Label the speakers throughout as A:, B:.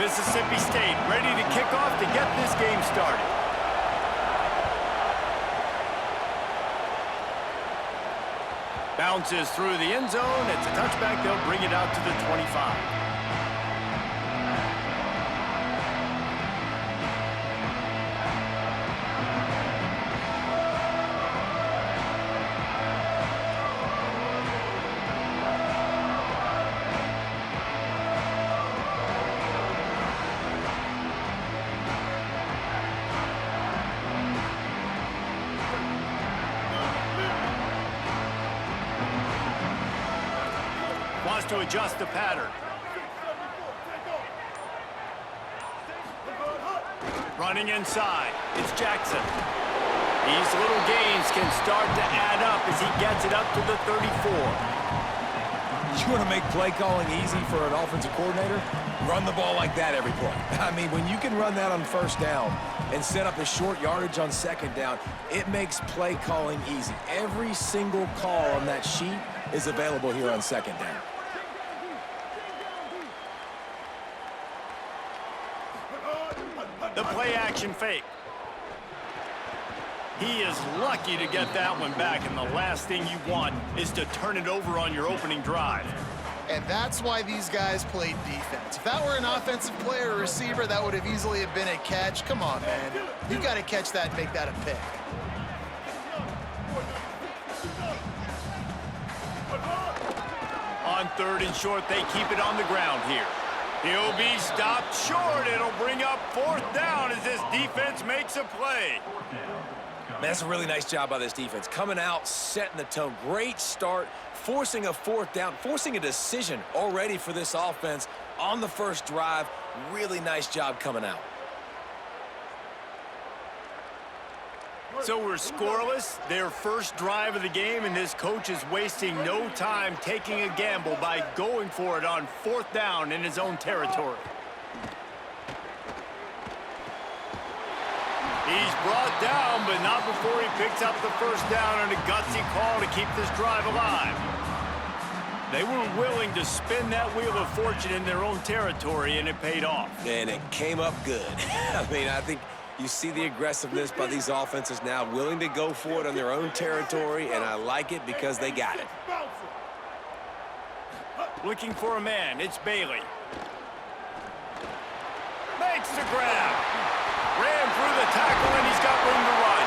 A: Mississippi State ready to kick off to get this game started. Bounces through the end zone. It's a touchback. They'll bring it out to the 25. To adjust the pattern. Running inside, it's Jackson. These little gains can start to add up as he gets it up to the 34.
B: You want to make play calling easy for an offensive coordinator? Run the ball like that every play. I mean, when you can run that on first down and set up a short yardage on second down, it makes play calling easy. Every single call on that sheet is available here on second down.
A: The play-action fake. He is lucky to get that one back, and the last thing you want is to turn it over on your opening drive.
C: And that's why these guys played defense. If that were an offensive player or receiver, that would have easily have been a catch. Come on, man. You got to catch that and make that a pick.
A: On third and short, they keep it on the ground here. He'll be stopped short. It'll bring up fourth down as this defense makes a play.
B: Man, that's a really nice job by this defense. Coming out, setting the tone. Great start, forcing a fourth down, forcing a decision already for this offense on the first drive. Really nice job coming out.
A: So we're scoreless, their first drive of the game, and this coach is wasting no time taking a gamble by going for it on fourth down in his own territory. He's brought down, but not before he picks up the first down on a gutsy call to keep this drive alive. They were willing to spin that wheel of fortune in their own territory, and it paid off.
B: And it came up good. I mean, I think you see the aggressiveness by these offenses now, willing to go for it on their own territory, and I like it because they got it.
A: Looking for a man, it's Bailey. Makes the grab. Ran through the tackle, and he's got room to run.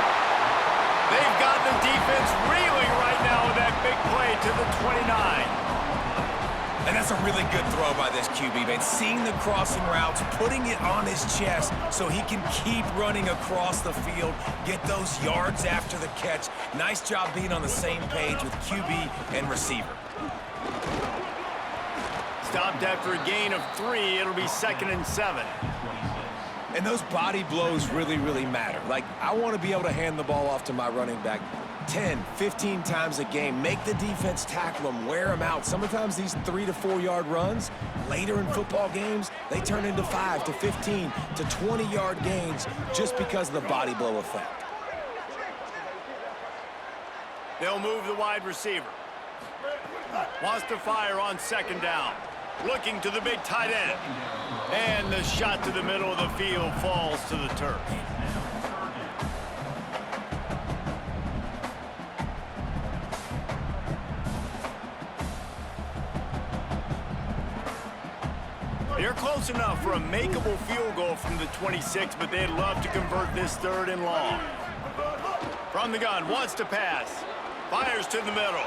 A: They've got the defense reeling right now with that big play to the 29.
B: And that's a really good throw by this QB, man. Seeing the crossing routes, putting it on his chest so he can keep running across the field, get those yards after the catch. Nice job being on the same page with QB and receiver.
A: Stopped after a gain of 3. It'll be 2nd and 7.
B: And those body blows really, really matter. Like, I want to be able to hand the ball off to my running back 10, 15 times a game. Make the defense tackle them, wear them out. Sometimes these 3 to 4 yard runs, later in football games, they turn into 5 to 15 to 20 yard gains just because of the body blow effect.
A: They'll move the wide receiver. Wants to fire on second down. Looking to the big tight end. And the shot to the middle of the field falls to the turf. They're close enough for a makeable field goal from the 26, but they'd love to convert this 3rd and long. From the gun, wants to pass. Fires to the middle.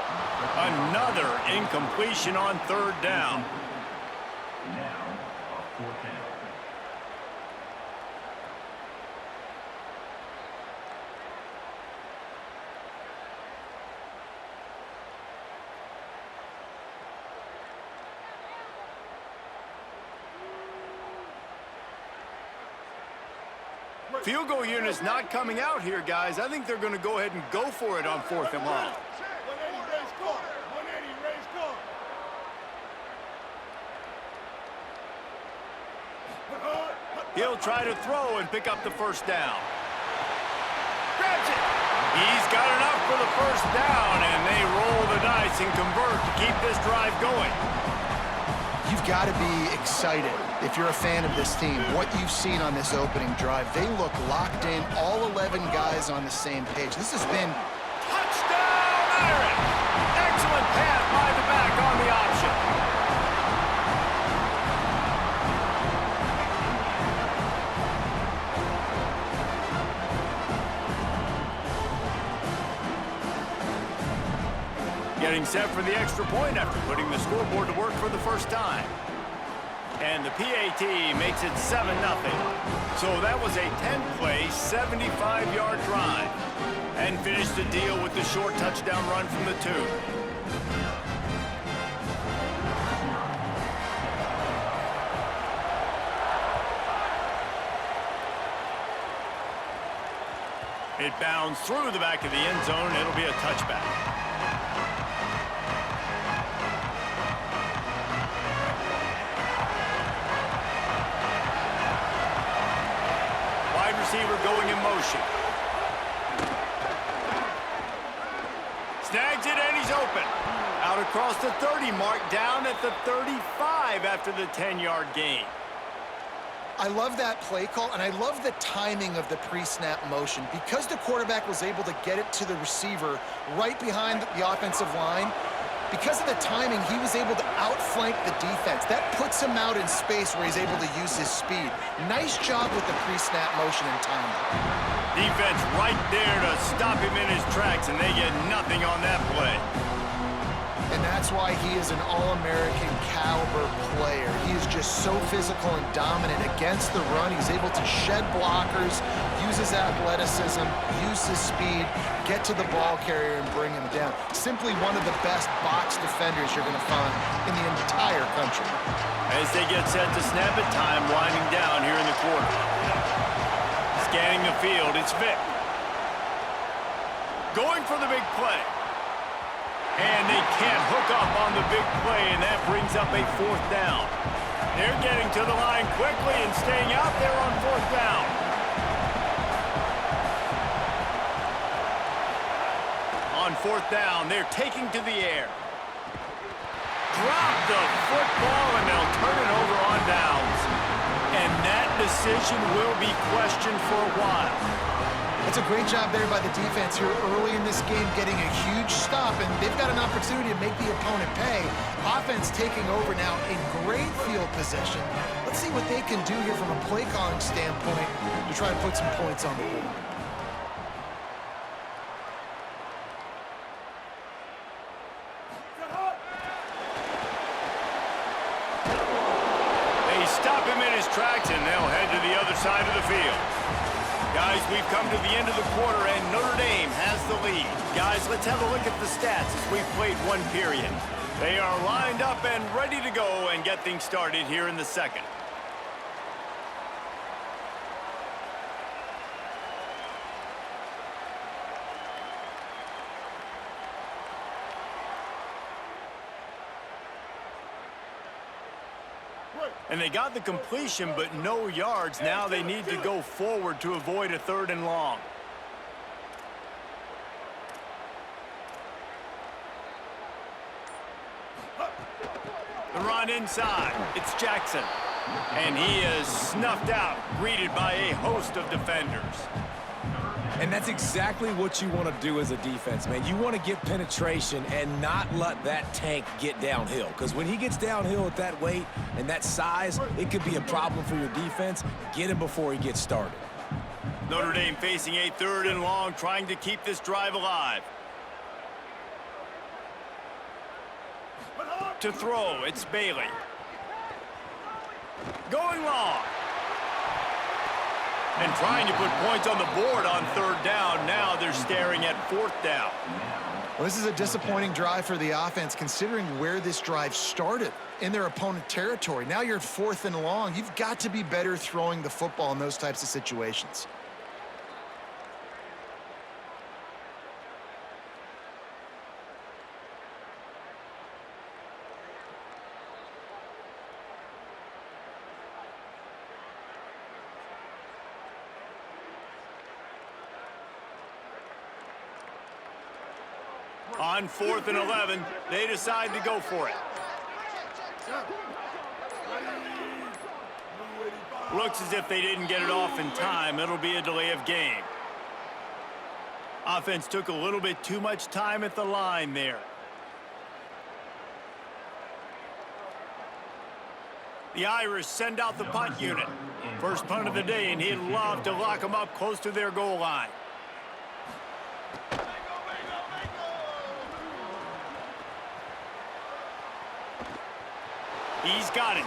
A: Another incompletion on 3rd down. Field goal unit's not coming out here, guys. I think they're going to go ahead and go for it on 4th and long. He'll try to throw and pick up the first down. Grabs it. He's got enough for the first down, and they roll the dice and convert to keep this drive going.
B: You've
C: got to be excited if you're a fan of this team. What you've seen on this opening drive, they look locked in, all 11 guys on the same page. This has been...
A: Touchdown, Aaron! Excellent pass by the back on the option. Getting set for the extra point after putting the scoreboard to work for the first time. And the PAT makes it 7-0. So that was a 10-play, 75-yard drive. And finished the deal with the short touchdown run from the 2. It bounds through the back of the end zone. It'll be a touchback. Receiver going in motion. Snags it and he's open. Out across the 30 mark, down at the 35 after the 10-yard gain.
C: I love that play call, and I love the timing of the pre-snap motion. Because the quarterback was able to get it to the receiver right behind the offensive line, because of the timing, he was able to outflank the defense. That puts him out in space where he's able to use his speed. Nice job with the pre-snap motion and timing.
A: Defense right there to stop him in his tracks, and they get nothing on that play.
C: And that's why he is an All-American caliber player. He is just so physical and dominant against the run. He's able to shed blockers, use his athleticism, use his speed, get to the ball carrier and bring him down. Simply one of the best box defenders you're going to find in the entire country.
A: As they get set to snap it, time winding down here in the quarter. Scanning the field, it's Vic. Going for the big play. And they can't hook up on the big play, and that brings up a 4th down. They're getting to the line quickly and staying out there on 4th down. On 4th down, they're taking to the air. Drop the football, and they'll turn it over on downs. And that decision will be questioned for a while.
C: It's a great job there by the defense here early in this game, getting a huge stop, and they've got an opportunity to make the opponent pay. Offense taking over now in great field position. Let's see what they can do here from a play calling standpoint to try to put some points on the board.
A: They stop him in his tracks, and they'll head to the other side of the field. Guys, we've come to the end of the quarter, and Notre Dame has the lead. Guys, let's have a look at the stats as we've played one period. They are lined up and ready to go and get things started here in the second. And they got the completion, but no yards. Now they need to go forward to avoid a 3rd and long. The run inside. It's Jackson. And he is snuffed out, greeted by a host of defenders.
B: And that's exactly what you want to do as a defense, man. You want to get penetration and not let that tank get downhill. Because when he gets downhill at that weight and that size, it could be a problem for your defense. Get him before he gets started.
A: Notre Dame facing a 3rd and long, trying to keep this drive alive. To throw, it's Bailey. Going long. And trying to put points on the board on 3rd down. Now they're staring at 4th down.
C: Well, this is a disappointing drive for the offense, considering where this drive started in their opponent territory. Now you're at 4th and long. You've got to be better throwing the football in those types of situations.
A: On 4th and 11, they decide to go for it. Looks as if they didn't get it off in time. It'll be a delay of game. Offense took a little bit too much time at the line there. The Irish send out the punt unit. First punt of the day, and he'd love to lock them up close to their goal line. He's got it.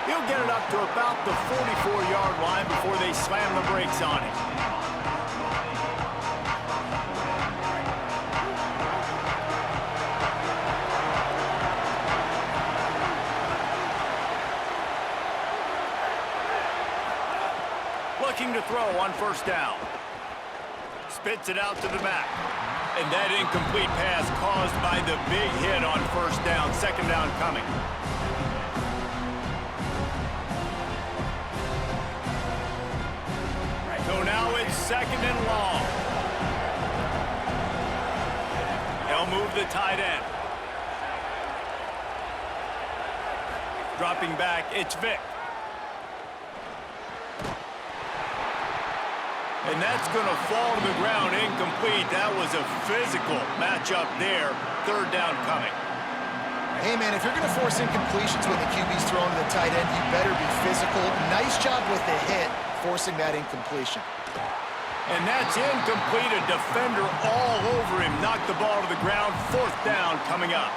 A: He'll get it up to about the 44-yard line before they slam the brakes on it. Looking to throw on first down. Spits it out to the back. And that incomplete pass caused by the big hit on first down. Second down coming. So now it's second and long. They'll move the tight end. Dropping back, it's Vic. And that's going to fall to the ground incomplete. That was a physical matchup there. Third down coming.
C: Hey, man, if you're going to force incompletions when the QB's throwing to the tight end, you better be physical. Nice job with the hit, forcing that incompletion.
A: And that's incomplete. A defender all over him. Knocked the ball to the ground. Fourth down coming up.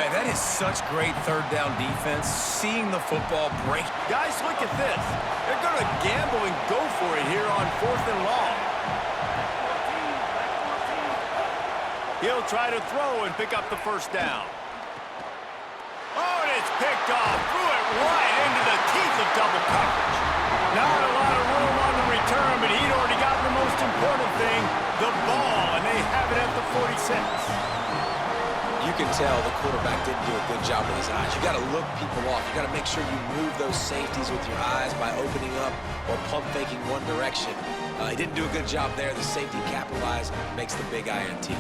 B: Man, that is such great third down defense. Seeing the football break.
A: Guys, look at this. They're going to gamble and go for it here on fourth and long. He'll try to throw and pick up the first down. Oh, and it's picked off. Threw it right into the teeth of double coverage. Not a lot of room on the return, but he'd already gotten the most important thing, the ball, and they have it at the 46.
B: You can tell the quarterback didn't do a good job with his eyes. You got to look people off. You got to make sure you move those safeties with your eyes by opening up or pump faking one direction. He didn't do a good job there. The safety capitalized, makes the big INT.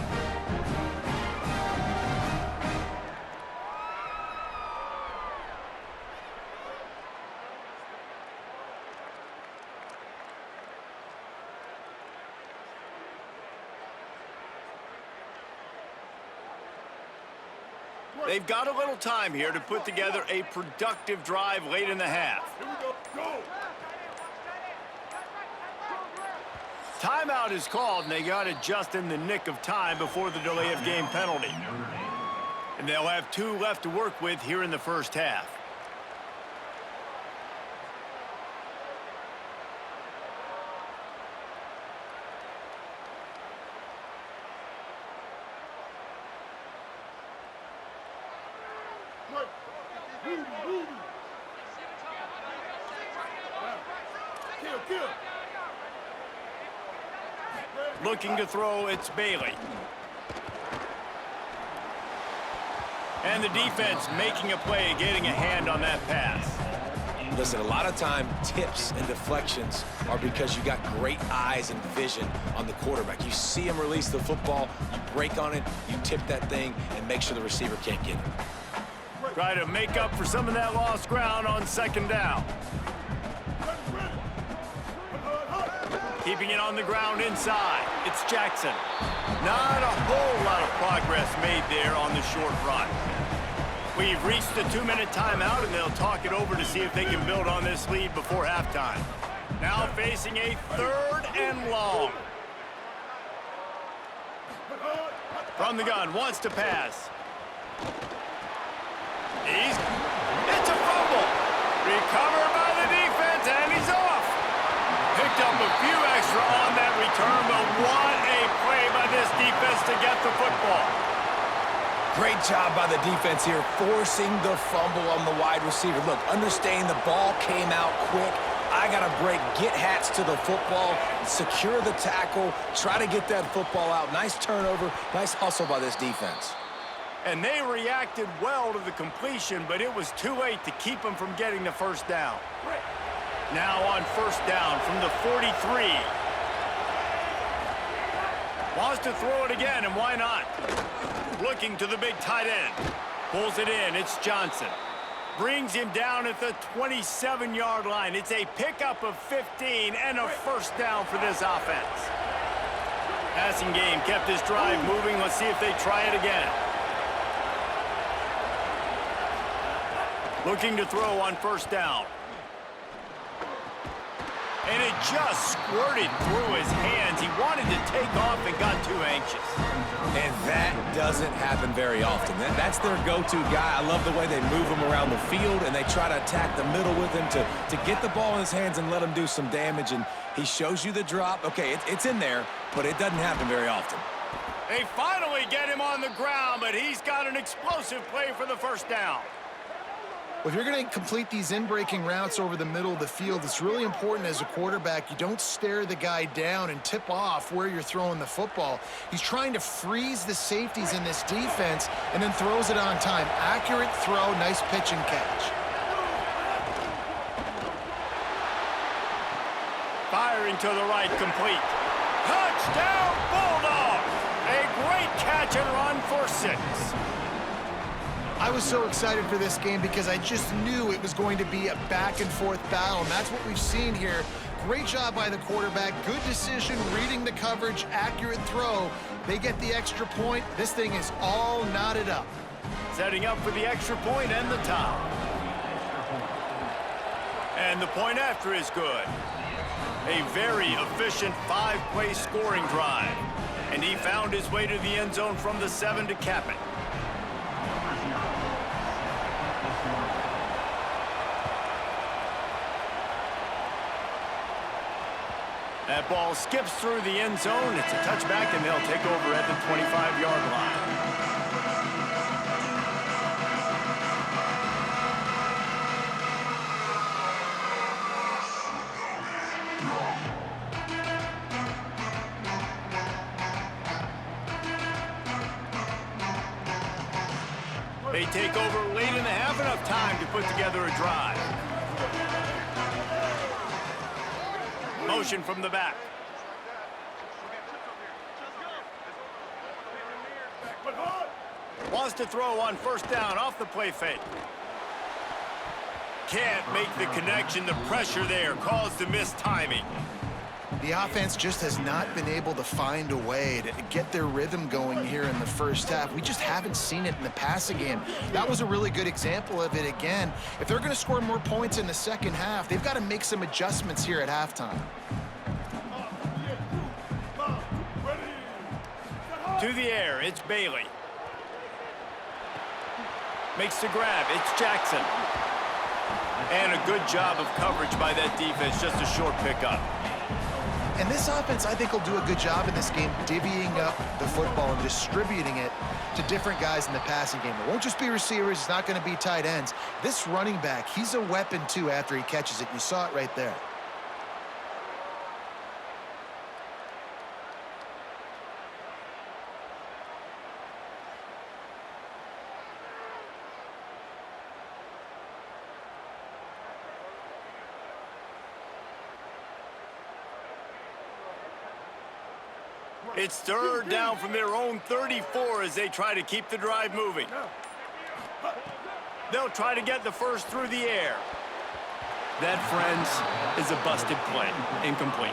A: They've got a little time here to put together a productive drive late in the half. Timeout is called, and they got it just in the nick of time before the delay of game penalty. And they'll have 2 left to work with here in the first half. Looking to throw, it's Bailey. And the defense making a play, getting a hand on that pass.
B: Listen, a lot of time, tips and deflections are because you got great eyes and vision on the quarterback. You see him release the football, you break on it, you tip that thing, and make sure the receiver can't get it.
A: Try to make up for some of that lost ground on second down. Keeping it on the ground inside. It's Jackson. Not a whole lot of progress made there on the short run. We've reached the 2-minute timeout, and they'll talk it over to see if they can build on this lead before halftime. Now facing a third and long. From the gun, wants to pass. It's a fumble. Recovered by the defense, and he's off. Picked up a few extra on that return, but what a play by this defense to get the football.
B: Great job by the defense here, forcing the fumble on the wide receiver. Look, understand the ball came out quick. I got to break, get hats to the football, secure the tackle, try to get that football out. Nice turnover, nice hustle by this defense.
A: And they reacted well to the completion, but it was too late to keep them from getting the first down. Now on first down from the 43. Wants to throw it again, and why not? Looking to the big tight end. Pulls it in, it's Johnson. Brings him down at the 27-yard line. It's a pickup of 15 and a first down for this offense. Passing game kept this drive moving. Let's see if they try it again. Looking to throw on first down. And it just squirted through his hands. He wanted to take off and got too anxious.
B: And that doesn't happen very often. That's their go-to guy. I love the way they move him around the field, and they try to attack the middle with him to get the ball in his hands and let him do some damage. And he shows you the drop. Okay, it's in there, but it doesn't happen very often.
A: They finally get him on the ground, but he's got an explosive play for the first down.
C: Well, if you're going to complete these in-breaking routes over the middle of the field, it's really important as a quarterback you don't stare the guy down and tip off where you're throwing the football. He's trying to freeze the safeties in this defense and then throws it on time. Accurate throw, nice pitch and catch.
A: Firing to the right, complete. Touchdown, Bulldogs! A great catch and run for 6.
C: I was so excited for this game because I just knew it was going to be a back-and-forth battle, and that's what we've seen here. Great job by the quarterback, good decision, reading the coverage, accurate throw. They get the extra point. This thing is all knotted up.
A: Setting up for the extra point and the tie. And the point after is good. A very efficient 5-play scoring drive. And he found his way to the end zone from the 7 to cap it. That ball skips through the end zone. It's a touchback, and they'll take over at the 25-yard line. They take over late in the half, enough time to put together a drive. Motion from the back. Wants to throw on first down off the play fake. Can't make the connection. The pressure there caused the missed timing.
C: The offense just has not been able to find a way to get their rhythm going here in the first half. We just haven't seen it in the passing game. That was a really good example of it again. If they're going to score more points in the second half, they've got to make some adjustments here at halftime.
A: To the air, it's Bailey. Makes the grab, it's Jackson. And a good job of coverage by that defense, just a short pickup.
C: And this offense, I think, will do a good job in this game divvying up the football and distributing it to different guys in the passing game. It won't just be receivers. It's not going to be tight ends. This running back, he's a weapon, too, after he catches it. You saw it right there.
A: It's third down from their own 34 as they try to keep the drive moving. They'll try to get the first through the air. That, friends, is a busted play. Incomplete.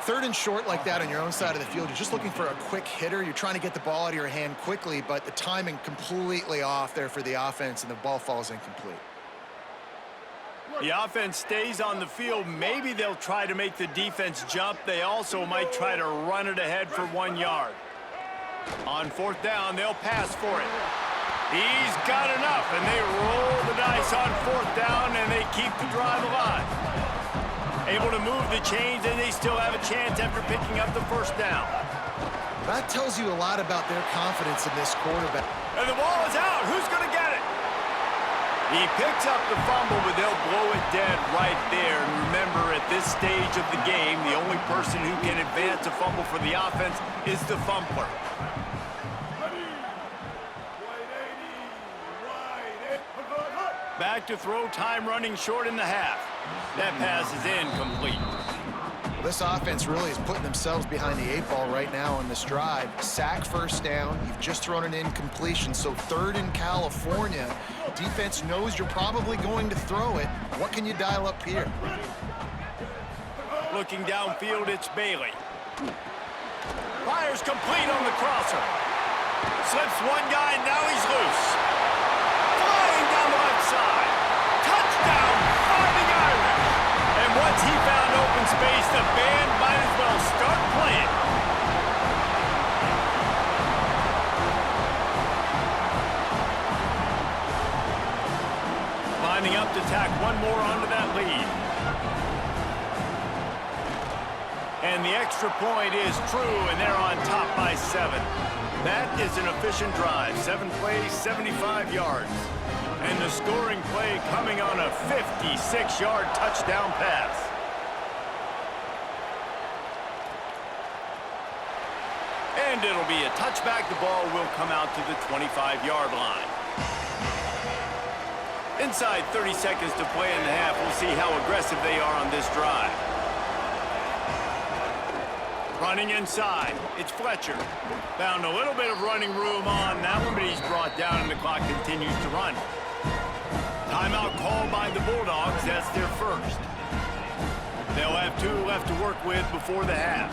C: Third and short like that on your own side of the field, you're just looking for a quick hitter. You're trying to get the ball out of your hand quickly, but the timing completely off there for the offense, and the ball falls incomplete.
A: The offense stays on the field. Maybe they'll try to make the defense jump. They also might try to run it ahead for 1 yard. On fourth down, they'll pass for it. He's got enough, and they roll the dice on fourth down, and they keep the drive alive. Able to move the chains, and they still have a chance after picking up the first down.
C: That tells you a lot about their confidence in this quarterback.
A: And the ball is out. Who's going to get it? He picks up the fumble, but they'll blow it dead right there. And remember, at this stage of the game, the only person who can advance a fumble for the offense is the fumbler. Back to throw, time running short in the half. That pass is incomplete.
C: This offense really is putting themselves behind the 8 ball right now on this drive. Sack first down. You've just thrown an incompletion, so 3rd in California. Defense knows you're probably going to throw it. What can you dial up here?
A: Looking downfield, it's Bailey. Fires complete on the crosser. Slips one guy, and now he's loose. Flying down the left side. Touchdown, Fighting Irish. And once he found open space, the band might as well start playing. Lining up to tack one more onto that lead. And the extra point is true, and they're on top by 7. That is an efficient drive. 7 plays, 75 yards. And the scoring play coming on a 56-yard touchdown pass. And it'll be a touchback. The ball will come out to the 25-yard line. Inside 30 seconds to play in the half. We'll see how aggressive they are on this drive. Running inside, it's Fletcher. Found a little bit of running room on that one, but he's brought down and the clock continues to run. Timeout called by the Bulldogs. That's their first. They'll have 2 left to work with before the half.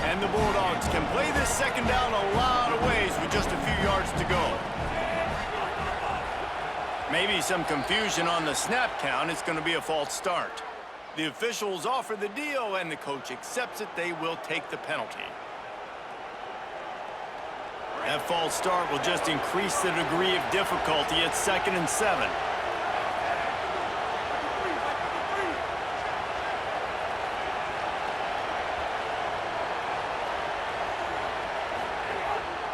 A: And the Bulldogs can play this second down a lot of ways with just a few yards to go. Maybe some confusion on the snap count. It's going to be a false start. The officials offer the deal, and the coach accepts it. They will take the penalty. That false start will just increase the degree of difficulty at 2nd and 7.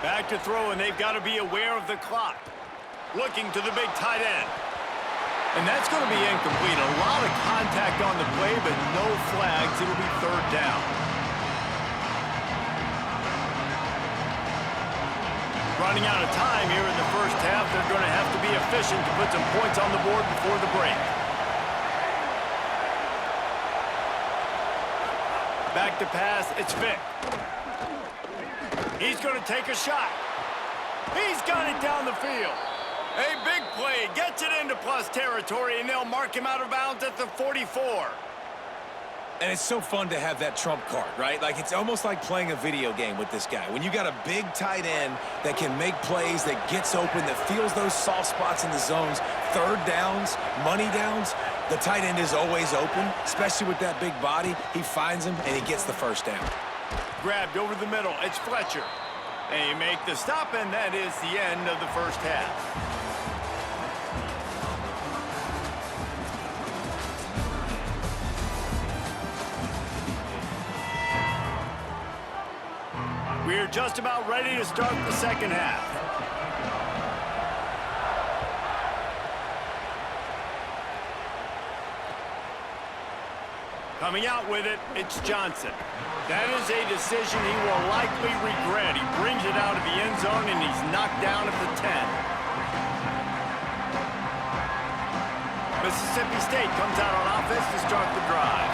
A: Back to throw, and they've got to be aware of the clock. Looking to the big tight end. And that's going to be incomplete. A lot of contact on the play, but no flags. It'll be 3rd down. Running out of time here in the first half. They're going to have to be efficient to put some points on the board before the break. Back to pass. It's Vick. He's going to take a shot. He's got it down the field. A big play, gets it into plus territory, and they'll mark him out of bounds at the 44.
B: And it's so fun to have that trump card, right? Like, it's almost like playing a video game with this guy. When you got a big tight end that can make plays, that gets open, that feels those soft spots in the zones, 3rd downs, money downs, the tight end is always open, especially with that big body. He finds him, and he gets the 1st down.
A: Grabbed over the middle, it's Fletcher. They make the stop, and that is the end of the first half. We're just about ready to start the second half. Coming out with it, it's Johnson. That is a decision he will likely regret. He brings it out of the end zone, and he's knocked down at the 10. Mississippi State comes out on offense to start the drive.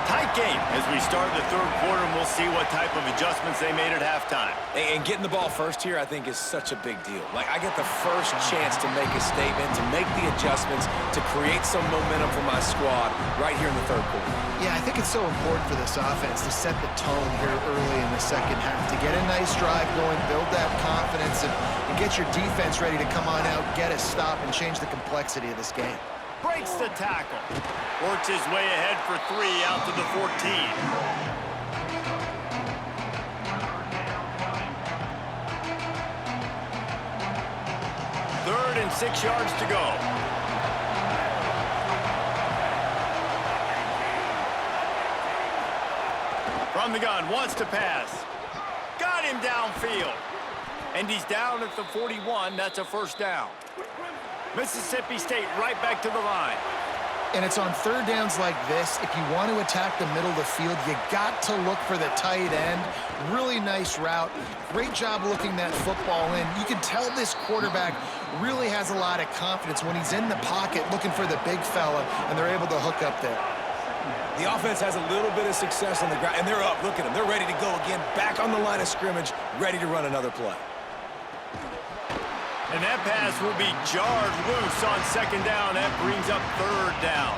A: Tight game as we start the 3rd quarter, and we'll see what type of adjustments they made at halftime.
B: And getting the ball first here, I think, is such a big deal. Like, I get the first chance to make a statement, to make the adjustments, to create some momentum for my squad right here in the 3rd quarter.
C: Yeah, I think it's so important for this offense to set the tone here early in the second half, to get a nice drive going, build that confidence, and get your defense ready to come on out, get a stop, and change the complexity of this game.
A: Breaks the tackle. Works his way ahead for 3 out to the 14. Third and 6 yards to go. From the gun, wants to pass. Got him downfield. And he's down at the 41. That's a 1st down. Mississippi State right back to the line.
C: And it's on third downs like this, if you want to attack the middle of the field, you got to look for the tight end. Really nice route. Great job looking that football in. You can tell this quarterback really has a lot of confidence when he's in the pocket looking for the big fella, and they're able to hook up there.
B: The offense has a little bit of success on the ground, and they're up. Look at them. They're ready to go again, back on the line of scrimmage, ready to run another play.
A: And that pass will be jarred loose on second down. That brings up third down.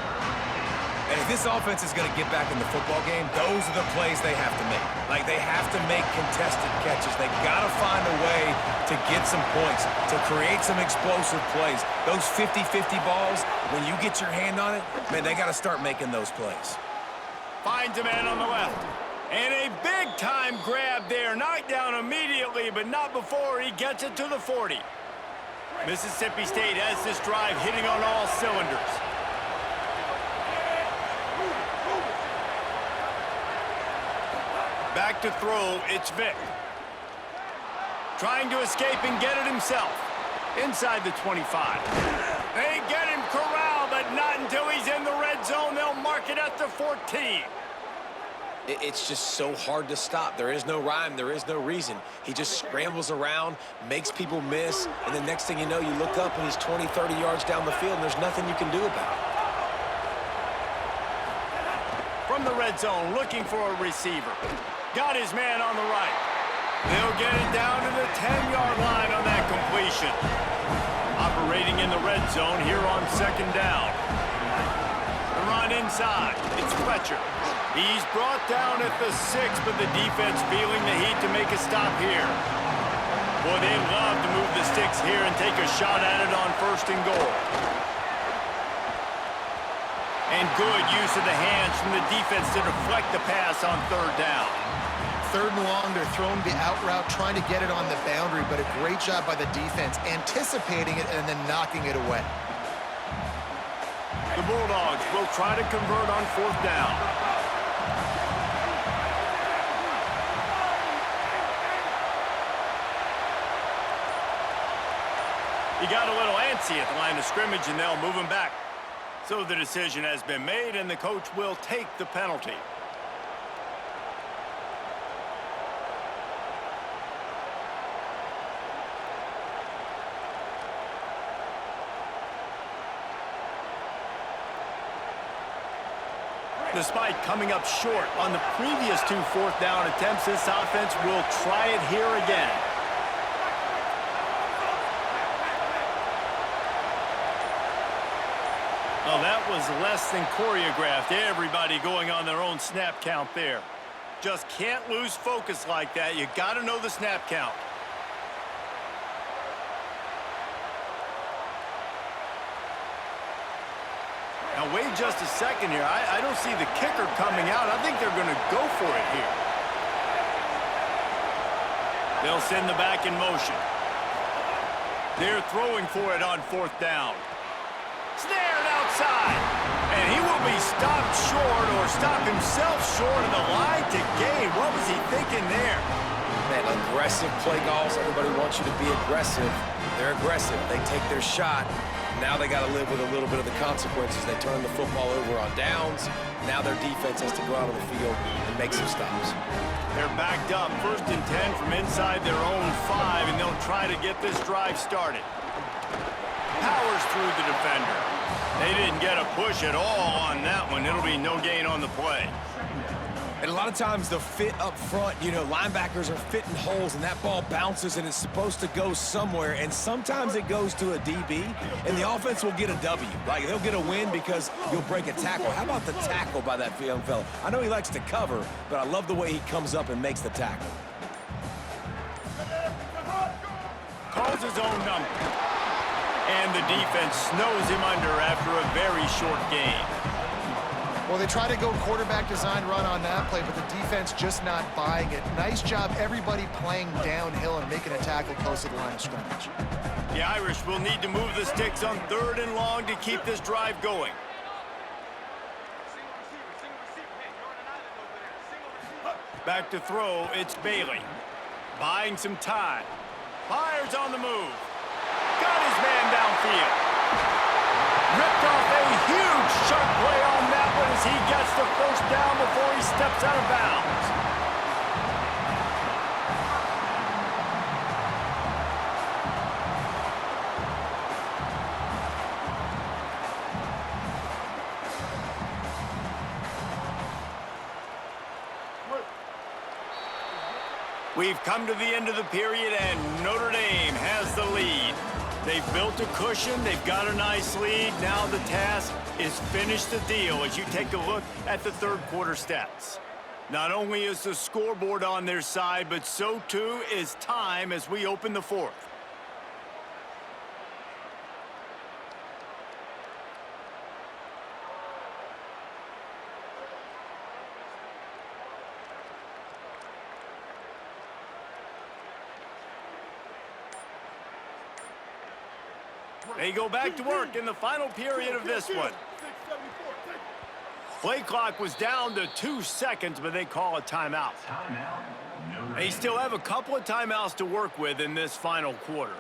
B: And if this offense is going to get back in the football game, those are the plays they have to make. Like, they have to make contested catches. They got to find a way to get some points, to create some explosive plays. Those 50-50 balls, when you get your hand on it, man, they got to start making those plays.
A: Finds a man on the left. And a big-time grab there. Knocked down immediately, but not before he gets it to the 40. Mississippi State has this drive hitting on all cylinders. Back to throw, it's Vick. Trying to escape and get it himself. Inside the 25. They get him corralled, but not until he's in the red zone. They'll mark it at the 14.
B: It's just so hard to stop. There is no rhyme. There is no reason. He just scrambles around, makes people miss, and the next thing you know, you look up and he's 20, 30 yards down the field, and there's nothing you can do about it.
A: From the red zone, looking for a receiver. Got his man on the right. They'll get it down to the 10-yard line on that completion. Operating in the red zone here on second down. The run inside. It's Fletcher. He's brought down at the 6, but the defense feeling the heat to make a stop here. Boy, they'd love to move the sticks here and take a shot at it on first and goal. And good use of the hands from the defense to deflect the pass on third down.
C: Third and long, they're throwing the out route, trying to get it on the boundary, but a great job by the defense, anticipating it and then knocking it away.
A: The Bulldogs will try to convert on fourth down. He got a little antsy at the line of scrimmage, and they'll move him back. So the decision has been made, and the coach will take the penalty. Despite coming up short on the previous 2 fourth down attempts, this offense will try it here again. Oh, that was less than choreographed. Everybody going on their own snap count there. Just can't lose focus like that. You got to know the snap count. Now, wait just a second here. I don't see the kicker coming out. I think they're going to go for it here. They'll send the back in motion. They're throwing for it on fourth down. Snared outside. And he will be stopped short or stop himself short of the line to gain. What was he thinking there?
B: Man, aggressive play calls. Everybody wants you to be aggressive. They're aggressive. They take their shot. Now they got to live with a little bit of the consequences. They turn the football over on downs. Now their defense has to go out on the field and make some stops.
A: They're backed up, 1st and 10 from inside their own 5, and they'll try to get this drive started. Powers through the defender. They didn't get a push at all on that one. It'll be no gain on the play.
B: And a lot of times the fit up front, you know, linebackers are fitting holes and that ball bounces and it's supposed to go somewhere, and sometimes it goes to a DB and the offense will get a W. Like, they'll get a win because you'll break a tackle. How about the tackle by that young fella? I know he likes to cover, but I love the way he comes up and makes the tackle.
A: Calls his own number. And the defense snows him under after a very short game.
C: Well, they try to go quarterback design run on that play, but the defense just not buying it. Nice job, everybody playing downhill and making a tackle close to the line of scrimmage.
A: The Irish will need to move the sticks on 3rd and long to keep this drive going. Back to throw, it's Bailey. Buying some time. Fires on the move. Got his man downfield. Ripped off a huge sharp play on that one as he gets the first down before he steps out of bounds. We've come to the end of the period, and Notre Dame has the lead. They've built a cushion. They've got a nice lead. Now the task is finish the deal as you take a look at the third quarter stats. Not only is the scoreboard on their side, but so too is time as we open the fourth. They go back to work in the final period of this one. Play clock was down to 2 seconds, but they call a timeout. They still have a couple of timeouts to work with in this final quarter.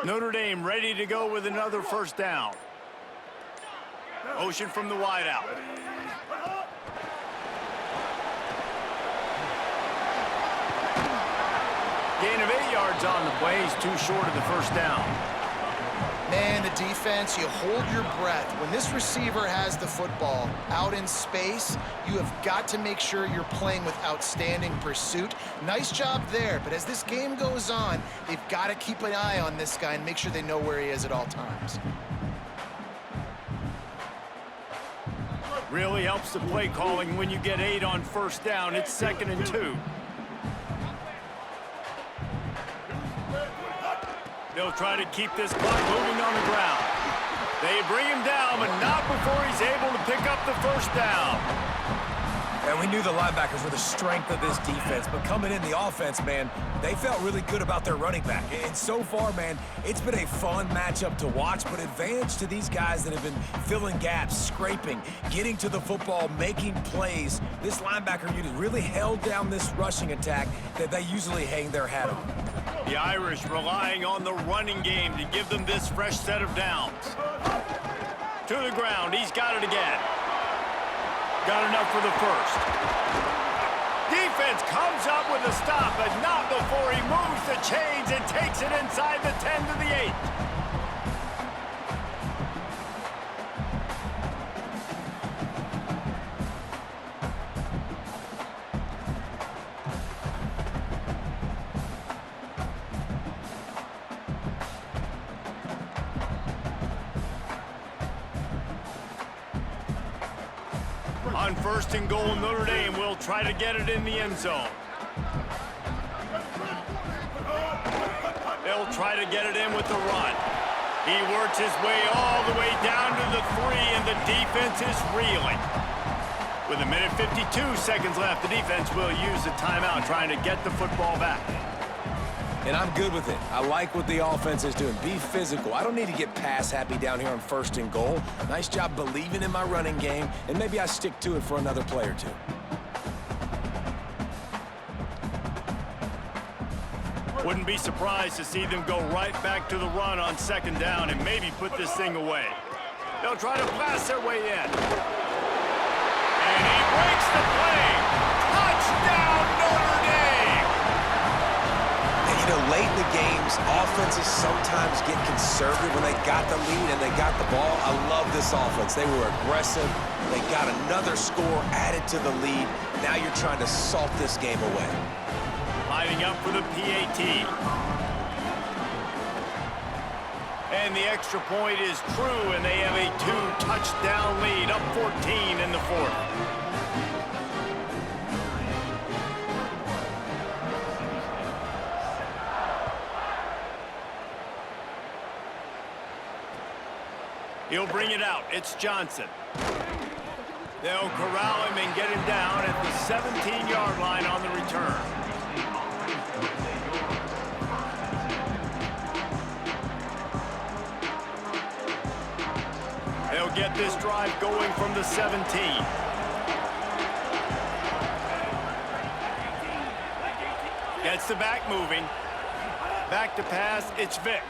A: Notre Dame ready to go with another first down. Motion from the wideout. Gain of 8 yards on the play. He's too short of the first down.
C: Man, the defense, you hold your breath. When this receiver has the football out in space, you have got to make sure you're playing with outstanding pursuit. Nice job there, but as this game goes on, they've got to keep an eye on this guy and make sure they know where he is at all times.
A: Really helps the play calling when you get 8 on first down. It's 2nd and 2. They'll try to keep this clock moving on the ground. They bring him down, but not before he's able to pick up the first down.
B: And we knew the linebackers were the strength of this defense, but coming in the offense, man, they felt really good about their running back. And so far, man, it's been a fun matchup to watch, but advantage to these guys that have been filling gaps, scraping, getting to the football, making plays. This linebacker unit really held down this rushing attack that they usually hang their hat on.
A: The Irish relying on the running game to give them this fresh set of downs. To the ground, he's got it again. Got enough for the first. Defense comes up with a stop, but not before he moves the chains and takes it inside the 10 to the 8. On 1st and goal, Notre Dame will try to get it in the end zone. They'll try to get it in with the run. He works his way all the way down to the 3, and the defense is reeling. With 1:52 seconds left, the defense will use a timeout trying to get the football back.
B: And I'm good with it. I like what the offense is doing. Be physical. I don't need to get pass happy down here on 1st and goal. Nice job believing in my running game, and maybe I stick to it for another play or two.
A: Wouldn't be surprised to see them go right back to the run on 2nd down and maybe put this thing away. They'll try to pass their way in. And he breaks the play. Touchdown, Notre Dame!
B: You know, late in the games, offenses sometimes get conservative when they got the lead and they got the ball. I love this offense. They were aggressive. They got another score added to the lead. Now you're trying to salt this game away.
A: Lining up for the PAT. And the extra point is true, and they have a 2-touchdown lead, up 14 in the 4th. He'll bring it out. It's Johnson. They'll corral him and get him down at the 17-yard line on the return. drive going from the 17. Gets the back moving. Back to pass, it's Vic.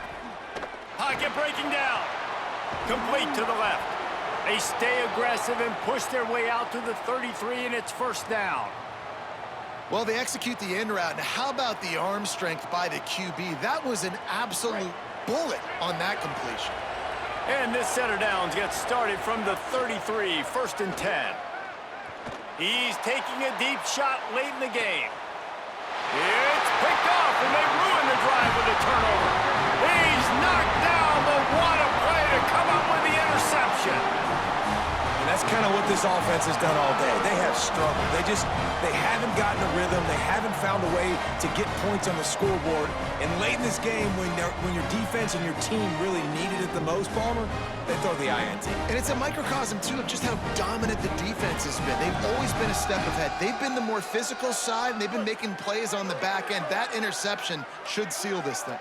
A: Pocket breaking down. Complete to the left. They stay aggressive and push their way out to the 33, and it's first down.
C: Well, they execute the in route. Now, how about the arm strength by the QB? That was an absolute bullet on that completion.
A: And this set of downs gets started from the 33, first and 10. He's taking a deep shot late in the game. It's picked off, and they ruin the drive with a turnover. He's knocked down, but what a play to come up with the interception.
B: And that's kind of what this offense has done all day. They have struggled. They haven't gotten a rhythm. They haven't found a way to get points on the scoreboard. And late in this game, when your defense and your team really needed it the most, Palmer, they throw the INT.
C: And it's a microcosm, too, of just how dominant the defense has been. They've always been a step ahead. They've been the more physical side, and they've been making plays on the back end. That interception should seal this thing.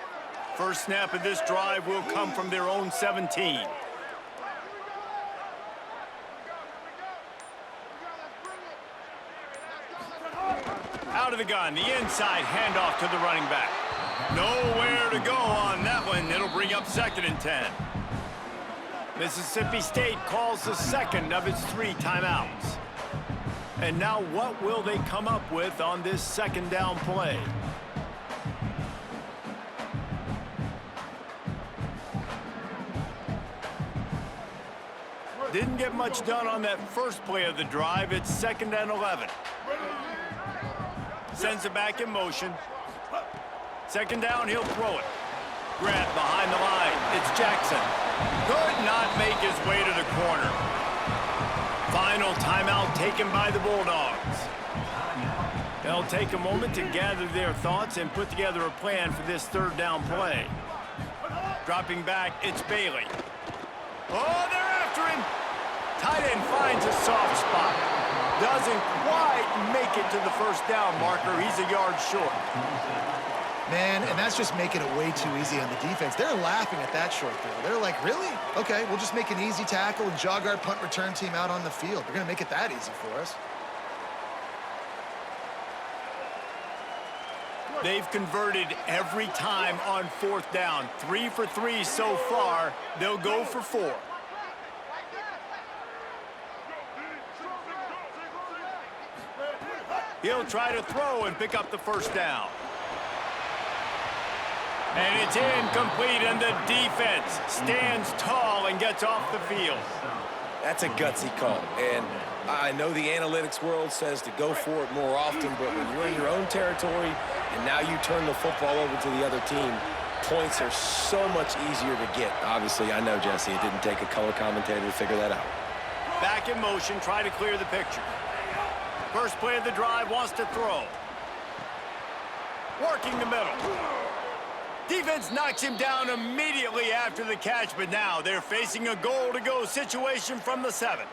A: First snap of this drive will come from their own 17. Out of the gun, the inside handoff to the running back. Nowhere to go on that one. It'll bring up second and 10. Mississippi State calls the second of its 3 timeouts. And now what will they come up with on this second down play? Didn't get much done on that first play of the drive. It's second and 11. Sends it back in motion. Second down, he'll throw it. Grant behind the line. It's Jackson. Could not make his way to the corner. Final timeout taken by the Bulldogs. They'll take a moment to gather their thoughts and put together a plan for this third down play. Dropping back, it's Bailey. Oh, they're after him. Tight end finds a soft spot. Doesn't quite make it to the first down marker. He's a yard short.
C: Man, and that's just making it way too easy on the defense. They're laughing at that short throw. They're like, really? Okay, we'll just make an easy tackle and jog our punt return team out on the field. They're going to make it that easy for us.
A: They've converted every time on fourth down. 3 for 3 so far. They'll go for 4. He'll try to throw and pick up the first down. And it's incomplete, and the defense stands tall and gets off the field.
B: That's a gutsy call. And I know the analytics world says to go for it more often, but when you're in your own territory and now you turn the football over to the other team, points are so much easier to get. Obviously, I know, Jesse, it didn't take a color commentator to figure that out.
A: Back in motion, try to clear the picture. First play of the drive, wants to throw. Working the middle. Defense knocks him down immediately after the catch, but now they're facing a goal-to-go situation from the 7.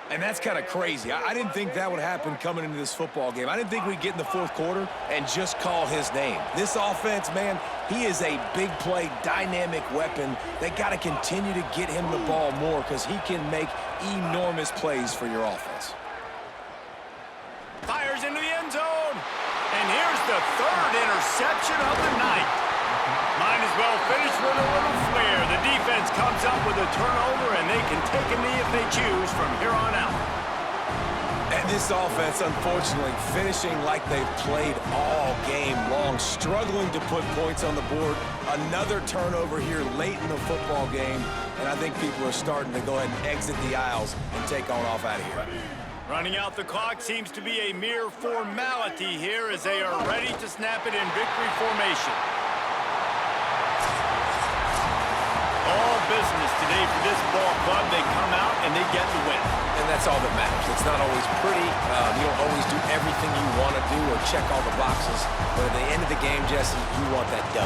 B: And that's kind of crazy. I didn't think that would happen coming into this football game. I didn't think we'd get in the fourth quarter and just call his name. This offense, man, he is a big play, dynamic weapon. They got to continue to get him the ball more because he can make enormous plays for your offense.
A: Fires into the end zone. And here's the third interception of the night. Might as well finish with a little flair. The defense comes up with a turnover, and they can take a knee if they choose from here on out.
B: And this offense, unfortunately, finishing like they've played all game long, struggling to put points on the board. Another turnover here late in the football game, and I think people are starting to go ahead and exit the aisles and take on off out of here.
A: Running out the clock seems to be a mere formality here as they are ready to snap it in victory formation. All business today for this ball club. They come out and they get the win.
B: And that's all that matters. It's not always pretty. You don't always do everything you want to do or check all the boxes. But at the end of the game, Jesse, you want that W.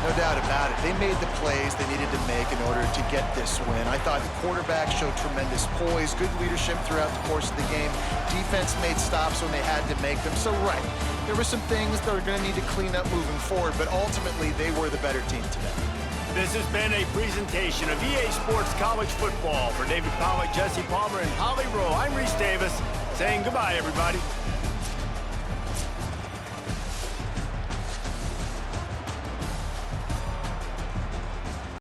C: No doubt about it. They made the plays they needed to make in order to get this win. I thought the quarterback showed tremendous poise, good leadership throughout the course of the game. Defense made stops when they had to make them. So, right, there were some things that are going to need to clean up moving forward, but ultimately they were the better team today.
A: This has been a presentation of EA Sports College Football. For David Pollack, Jesse Palmer, and Holly Rowe, I'm Reese Davis, saying goodbye, everybody.